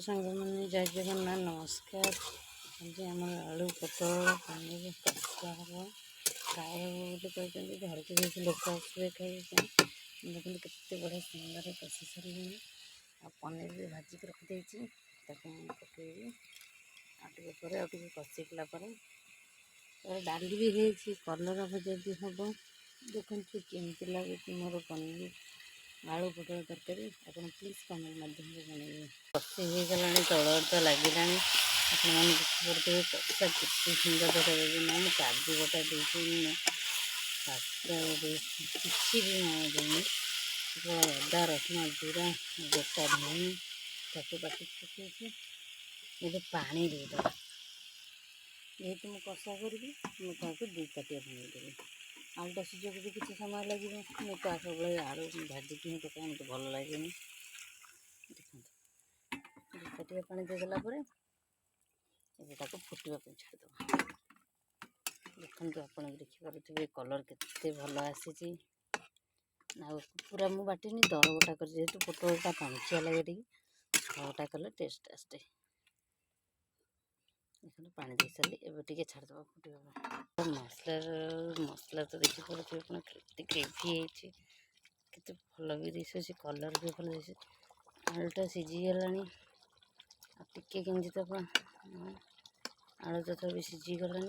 सांग मैंने जय जगन्नाथ नमस्कार। आज आम आलू पोटल पनीर कषा हम प्राय बोले कहते घर को जैसे लोक आसवे खाई देखते केते बढ़िया सुंदर कषि सारे आ पनीर भी भाजिक रखी पकईबी आगे कषिकला डाली भी है कलर भजा भी हम देखते केमती लगे मोर पनीर आलू पोटल तरकारी आप प्लीज कमेंट माध्यम जनइए कषि हो गला तल तो लगे आपने कषा के सुंदर देखा ना काजू बटा देनी किसी भी देनी अदा रसुण जीरा गोटा धनी ताकू काटिक पकई ये पानी देदेव जेहेतु मुझे कषा करी मुझे दुई ताटिया पानी देवी आलूटा सीझे भी किसी समय लगे मुझे सब आलू भाजिक ही पकाए मत भल लगे देखो दुई ताटिया पानी देदेला फुटवा छाड़द देखो आप देखिपे कलर के भल आसी पूरा मुझे बाटिनी दर बटा कर जेहेतु पोटलटा पांचिया लगे छटा कले टेस्ट आसते देखो पानी दे सारे एवं छाड़द फुटा मसला तो देखिए ग्रेवी के भल भी दिशे कलर भी भल दिशे आलूटा सीझीगला टे केमती तो आलू तो भी सीझीगला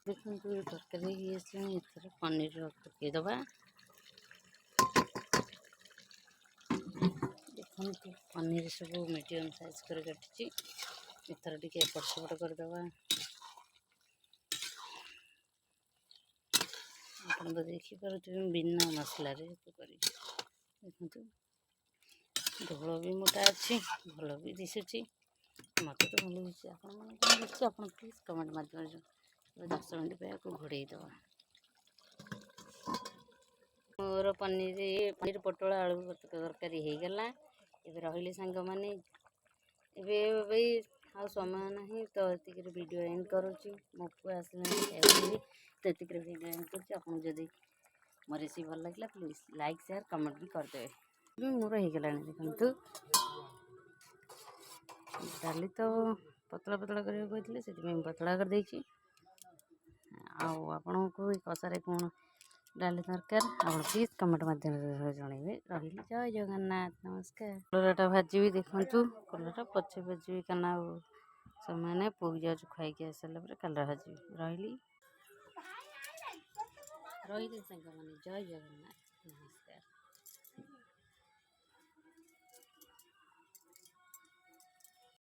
देखो तरकारी एथर पनीर पकईदबा देखो पनीर सब मीडियम साइज कर काटी एथर टे एपट सेपट करदे आप तो देखिपे बिना मसला कर देखो ढोल भी मोटा अच्छी भल भी दिशुची मत तो भल दिशे आप प्लीज कमेंट माध्यम 10 मिनट पे घोड़े दवा मोर पनीर पोटल आलू तरकारी हो गला ए रही सांग मैंने भाई आ समय ना तो ये वीडियो एंड करुँची मो पुआ आसला तो ये वीडियो एंड कर मो रेसिपी भल लगे प्लीज लाइक शेयर कमेंट भी करदे मोर हो गला देखु डाली तो पतला पतला करते से पतला कर देछि आपण को कषार कौन डाली दरकार आप प्लीज कमेंट माध्यम जनइबे रही जय जगन्नाथ नमस्कार कलराटा भाजी देखु कलरा पचे भाजी क्या समय ना पुक जाऊँ खाई आसारा कलरा भाजी रही रही जय जगन्नाथ नमस्कार।